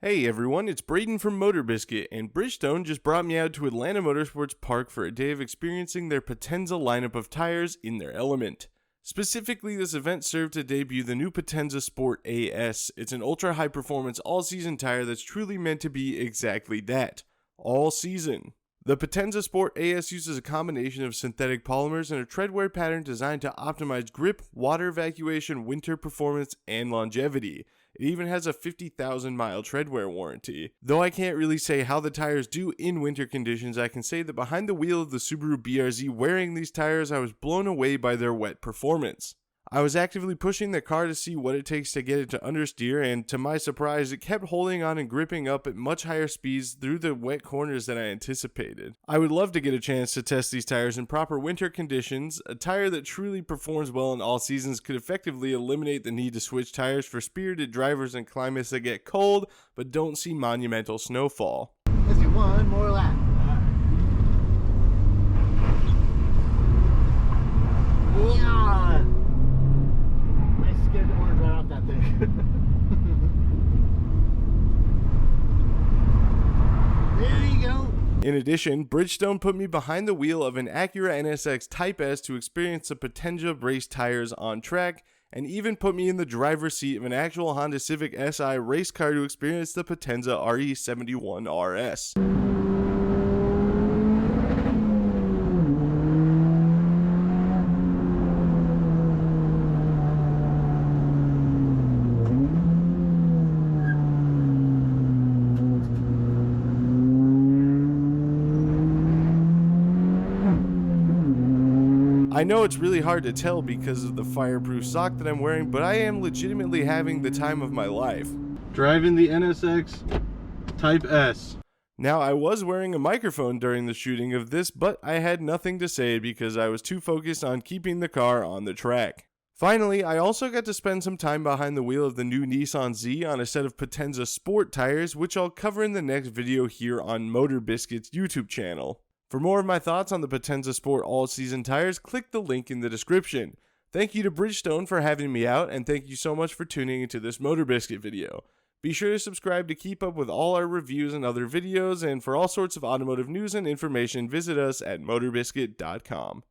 Hey everyone, it's Braden from MotorBiscuit, and Bridgestone just brought me out to Atlanta Motorsports Park for a day of experiencing their Potenza lineup of tires in their element. Specifically, this event served to debut the new Potenza Sport AS. It's an ultra high performance all-season tire that's truly meant to be exactly that, all season. The Potenza Sport AS uses a combination of synthetic polymers and a treadwear pattern designed to optimize grip, water evacuation, winter performance, and longevity. It even has a 50,000 mile treadwear warranty. Though I can't really say how the tires do in winter conditions, I can say that behind the wheel of the Subaru BRZ wearing these tires, I was blown away by their wet performance. I was actively pushing the car to see what it takes to get it to understeer, and to my surprise, it kept holding on and gripping up at much higher speeds through the wet corners than I anticipated. I would love to get a chance to test these tires in proper winter conditions. A tire that truly performs well in all seasons could effectively eliminate the need to switch tires for spirited drivers in climates that get cold but don't see monumental snowfall. Let's do one more lap. Yeah. Scared the words right off that thing. There you go. In addition, Bridgestone put me behind the wheel of an Acura NSX Type S to experience the Potenza race tires on track, and even put me in the driver's seat of an actual Honda Civic Si race car to experience the Potenza RE71 RS. I know it's really hard to tell because of the fireproof sock that I'm wearing, but I am legitimately having the time of my life. Driving the NSX Type S. Now, I was wearing a microphone during the shooting of this, but I had nothing to say because I was too focused on keeping the car on the track. Finally, I also got to spend some time behind the wheel of the new Nissan Z on a set of Potenza Sport tires, which I'll cover in the next video here on MotorBiscuit's YouTube channel. For more of my thoughts on the Potenza Sport all-season tires, click the link in the description. Thank you to Bridgestone for having me out, and thank you so much for tuning into this MotorBiscuit video. Be sure to subscribe to keep up with all our reviews and other videos, and for all sorts of automotive news and information, visit us at MotorBiscuit.com.